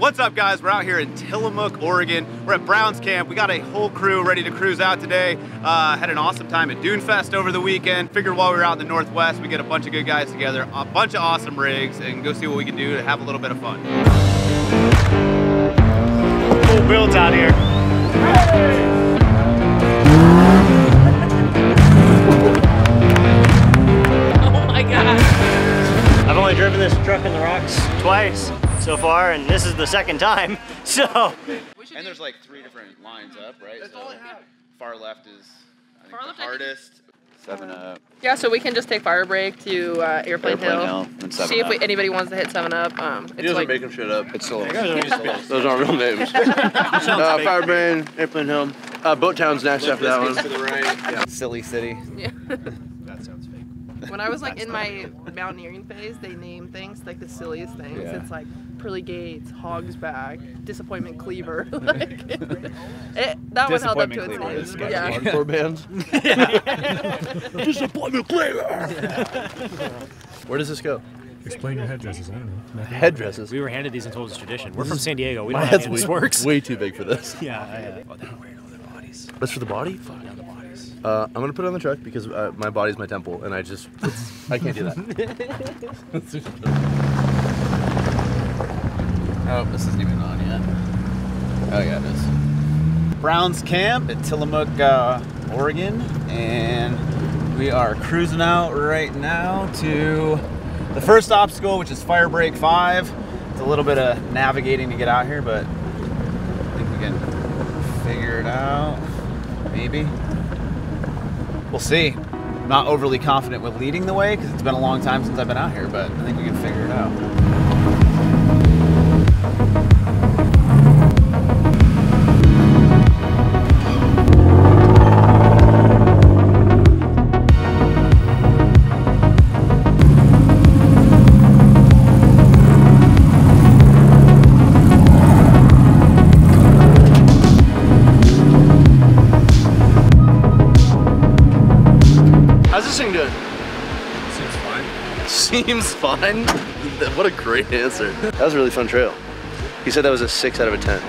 What's up, guys? We're out here in Tillamook, Oregon. We're at Brown's Camp. We got a whole crew ready to cruise out today. Had an awesome time at Dunefest over the weekend. Figured while we were out in the Northwest, we get a bunch of good guys together, a bunch of awesome rigs, and go see what we can do to have a little bit of fun. Cool builds out here. Hey! Oh my God. I've only driven this truck in the rocks twice so far, and this is the second time, so. And there's like 3 different lines up, right? So far left is, I think, the hardest. 7-Up. Yeah, so we can just take fire break to Airplane Hill and see if anybody wants to hit 7-Up. He doesn't make them shit up. It's still Those aren't real names. Firebrain, Airplane Hill. Boat Town's next after that one. To the right. Yeah. Silly City. Yeah. That sounds fake. When I was like in my mountaineering phase, they name things like the silliest things. Yeah. It's like Pearly Gates, Hog's Back, Disappointment Cleaver. Like, that one held up to its name. Yeah. Hardcore bands. Disappointment Cleaver. Where does this go? Explain your headdresses. I don't know. Headdresses. We were handed these and told it's tradition. We're from San Diego. We don't know how this works. Way too big for this. Yeah. Oh, they don't wear it on their bodies. That's for the body? Fuck on the bodies. I'm gonna put it on the truck because my body's my temple, and I can't do that. Oh, this isn't even on yet. Oh yeah, it is. Brown's Camp at Tillamook, Oregon, and we are cruising out right now to the first obstacle, which is Fire Break 5. It's a little bit of navigating to get out here, but I think we can figure it out, maybe. We'll see. Not overly confident with leading the way because it's been a long time since I've been out here, but I think we can figure it out. Seems fine. What a great answer. That was a really fun trail. He said that was a 6 out of a 10.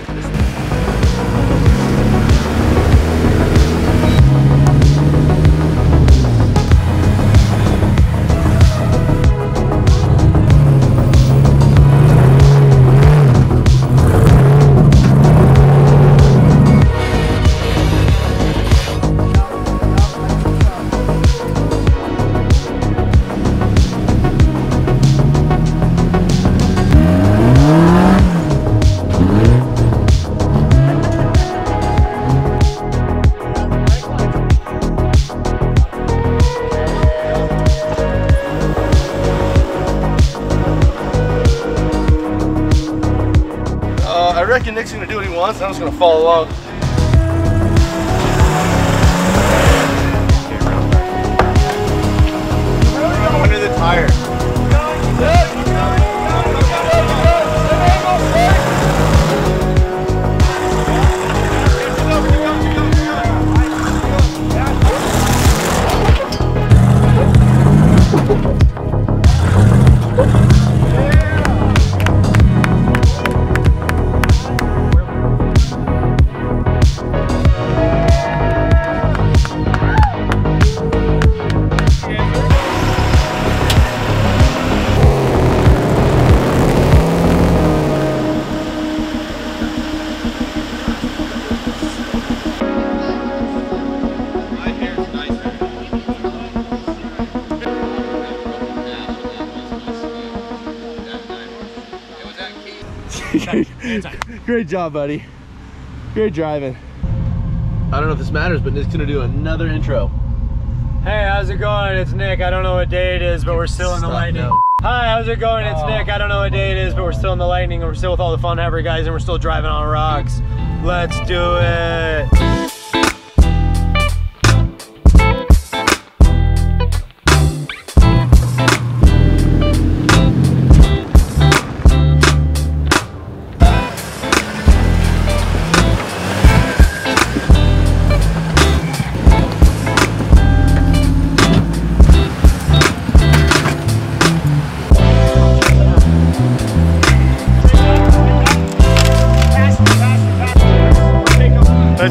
I reckon Nick's gonna do what he wants, and I'm just gonna follow along. Under the tire. Great job, buddy. Great driving. I don't know if this matters, but Nick's gonna do another intro. Hey, how's it going? It's Nick. I don't know what day it is, but we're still in the lightning. Now. Hi, how's it going? It's Nick. I don't know what day it is, but we're still in the lightning, and we're still with all the fun ever guys, and we're still driving on rocks. Let's do it.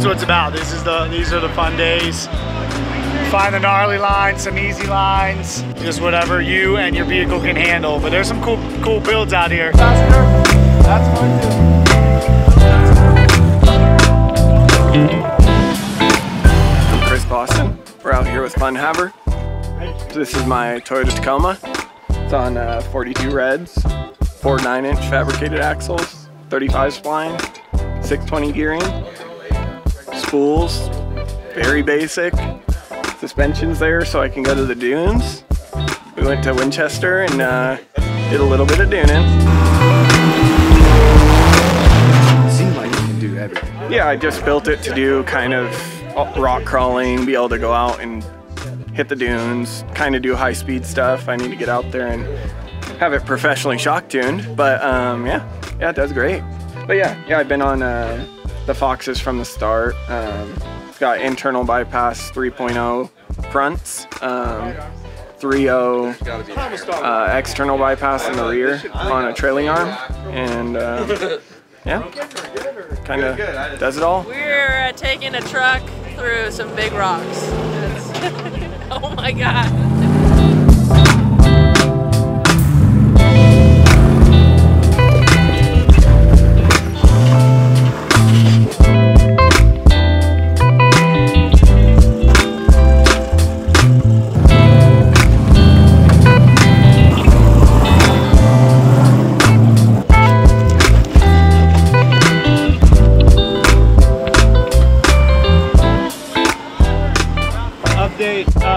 That's what it's about. These are the fun days. Find the gnarly lines, some easy lines, just whatever you and your vehicle can handle. But there's some cool builds out here. That's fun too. I'm Chris Boston. We're out here with Fun Haver. This is my Toyota Tacoma. It's on 42 reds, 4 9-inch fabricated axles, 35 spline, 620 gearing, spools, very basic. Suspensions there so I can go to the dunes. We went to Winchester and did a little bit of duning. It seems like you can do everything. Yeah, I just built it to do kind of rock crawling, be able to go out and hit the dunes, kind of do high-speed stuff. I need to get out there and have it professionally shock tuned, but yeah, it does great. But yeah, I've been on the Foxes from the start. It's got internal bypass 3.0 fronts, 3.0 external bypass in the rear on a trailing arm, and yeah, kind of does it all. We're taking a truck through some big rocks. Oh my God.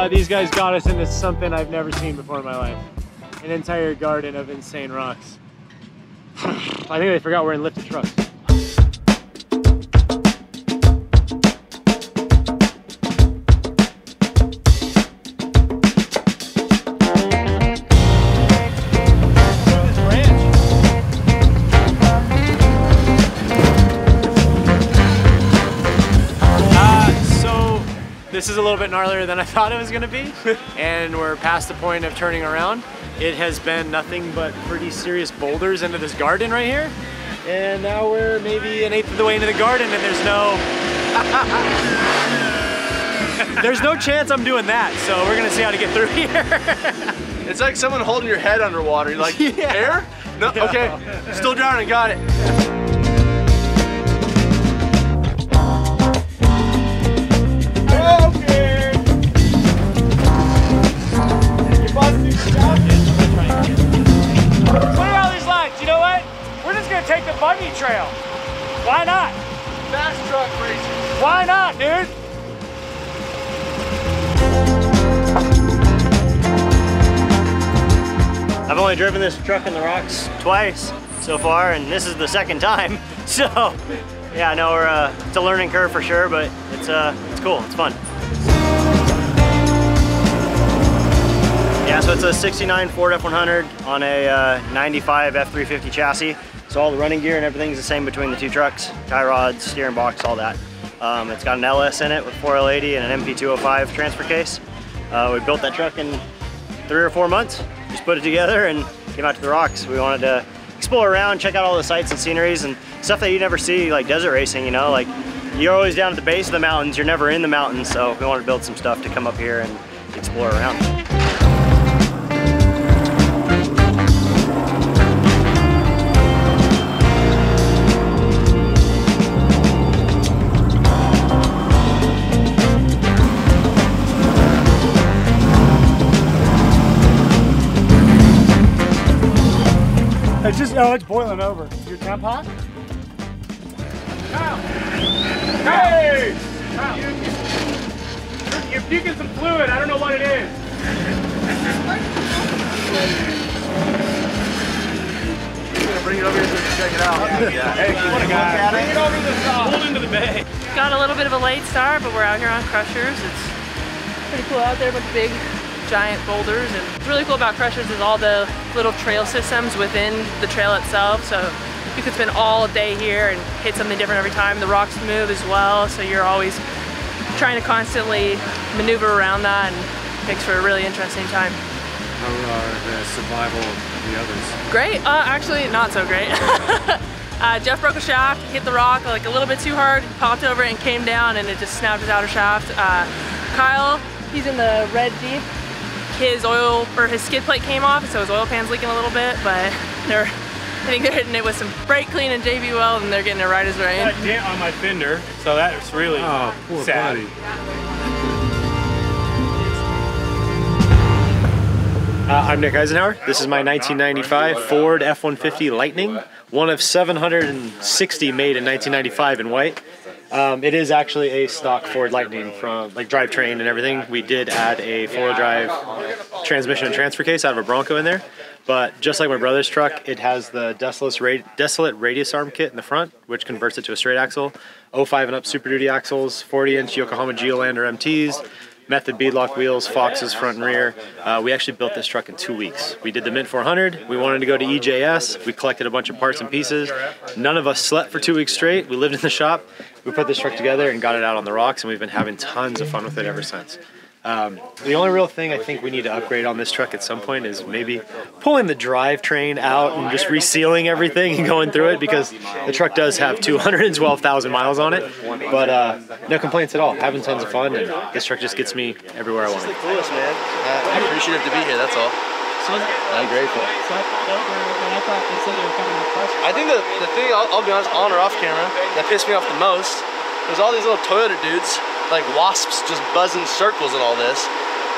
These guys got us into something I've never seen before in my life. An entire garden of insane rocks. I think they forgot we're in lifted trucks. This is a little bit gnarlier than I thought it was going to be, and we're past the point of turning around. It has been nothing but pretty serious boulders into this garden right here, and now we're maybe 1/8 of the way into the garden, and there's no chance I'm doing that, so we're going to see how to get through here. It's like someone holding your head underwater. You're like, yeah. Air? No, okay, still drowning, got it. Take the buggy trail. Why not? Fast truck racing. Why not, dude? I've only driven this truck in the rocks twice so far, and this is the second time. So, yeah, I know it's a learning curve for sure, but it's cool. It's fun. Yeah, so it's a '69 Ford F100 on a '95 F350 chassis. So all the running gear and everything's the same between the two trucks. Tie rods, steering box, all that. It's got an LS in it with 4L80 and an MP205 transfer case. We built that truck in 3 or 4 months. Just put it together and came out to the rocks. We wanted to explore around, check out all the sights and sceneries and stuff that you never see, like desert racing, you know? Like, you're always down at the base of the mountains, you're never in the mountains, so we wanted to build some stuff to come up here and explore around. It's boiling over. Your temp hot? Hey! You're puking some fluid. I don't know what it is. You're gonna bring it over here so we can check it out. Yeah. Hey, you want to look at it? Bring it over to the top. Pull into the bay. Got a little bit of a late start, but we're out here on Crushers. It's pretty cool out there with big giant boulders, and what's really cool about Crushers is all the little trail systems within the trail itself, so you could spend all day here and hit something different every time. The rocks move as well, so you're always trying to constantly maneuver around that, and it makes for a really interesting time. How are the survival of the others? Great, actually not so great. Jeff broke a shaft, hit the rock like a little bit too hard, popped over and came down, and it just snapped his outer shaft. Kyle, he's in the red Jeep. His oil, or his skid plate came off, so his oil pan's leaking a little bit, but I think they're hitting it with some brake clean and JB Weld, and they're getting it right as rain. I got a dent on my fender, so that's really sad. Buddy. I'm Nick Isenhouer. This is my 1995 Ford F-150 Lightning, one of 760 made in 1995 in white. It is actually a stock Ford Lightning from like drivetrain and everything. We did add a four-wheel drive transmission and transfer case out of a Bronco in there. But just like my brother's truck, it has the Desolate radius arm kit in the front, which converts it to a straight axle, 05 and up Super Duty axles, 40-inch Yokohama Geolander MTs, Method beadlock wheels, Foxes front and rear. We actually built this truck in 2 weeks. We did the Mint 400. We wanted to go to EJS. We collected a bunch of parts and pieces. None of us slept for 2 weeks straight. We lived in the shop. We put this truck together and got it out on the rocks, and we've been having tons of fun with it ever since. The only real thing I think we need to upgrade on this truck at some point is maybe pulling the drivetrain out and just resealing everything and going through it, because the truck does have 212,000 miles on it, but no complaints at all. Having tons of fun, and this truck just gets me everywhere I want. It's the coolest, man. I'm appreciative to be here, that's all. I'm grateful. I think the thing, I'll be honest, on or off camera, that pissed me off the most was all these little Toyota dudes, like wasps, just buzzing circles and all this.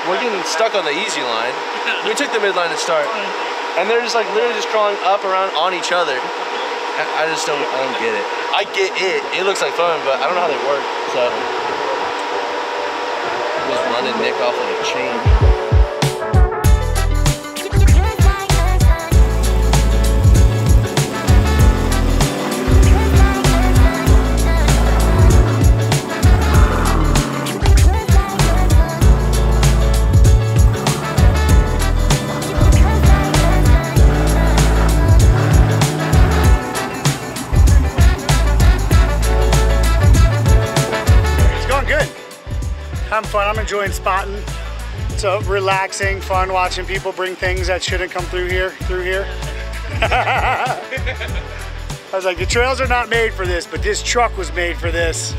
We're getting stuck on the easy line. We took the midline to start, and they're just like literally just crawling up around on each other. I don't get it. I get it. It looks like fun, but I don't know how they work. So just running Nick off like a chain. Having fun. I'm enjoying spotting. It's relaxing, fun watching people bring things that shouldn't come through here. I was like, the trails are not made for this, but this truck was made for this.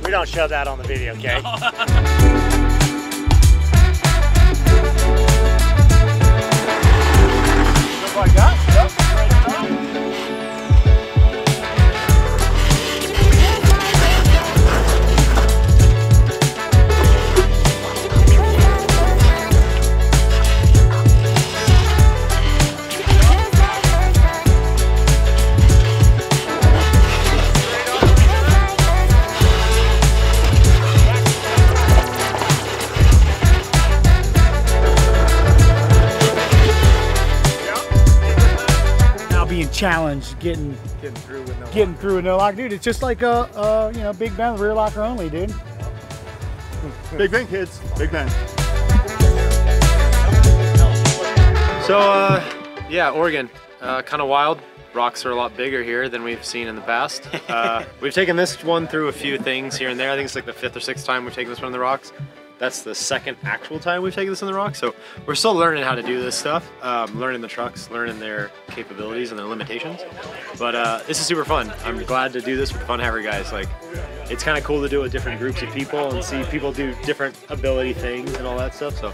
We don't show that on the video, okay? Look what I got? Challenge getting through with no lock, dude. It's just like a you know, Big Ben rear locker only, dude. Big Ben, kids. Big Ben. So yeah, Oregon, kind of wild. Rocks are a lot bigger here than we've seen in the past. We've taken this one through a few things here and there. I think it's like the 5th or 6th time we've taken this one in the rocks. That's the 2nd actual time we've taken this in the rocks, so we're still learning how to do this stuff, learning the trucks, learning their capabilities and their limitations. But this is super fun. I'm glad to do this with the Fun Haver guys. Like, it's kind of cool to do it with different groups of people and see people do different ability things and all that stuff. So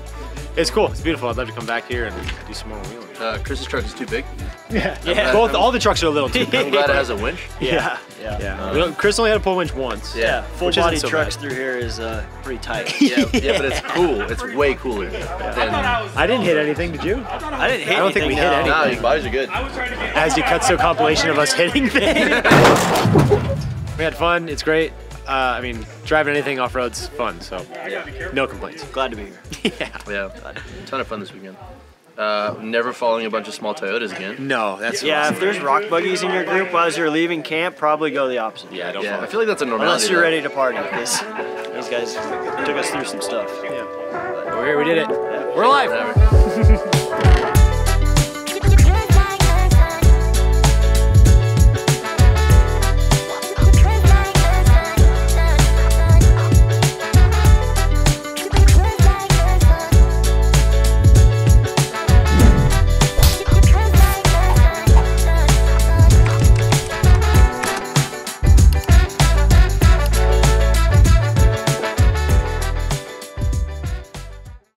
it's cool. It's beautiful. I'd love to come back here and do some more wheeling. Chris's truck is too big. Yeah. All the trucks are a little too big. I'm glad it has a winch. Yeah. Chris only had to pull a winch once. Yeah. Full body trucks through here is pretty tight. Yeah, but it's cool. It's way cooler than. I didn't hit anything. Did you? I didn't hit anything. I don't think we hit anything. No, your bodies are good. As you cut to a compilation of us hitting things. We had fun. It's great. I mean, driving anything off-road's fun, so no complaints. Glad to be here. Yeah. A ton of fun this weekend. never following a bunch of small Toyotas again. No, that's yeah. If there's rock buggies in your group as you're leaving camp, probably go the opposite. Yeah, don't. I feel like that's a normality. Unless you're ready to party, because these guys took us through some stuff. We're here. We did it. Yeah. We're alive.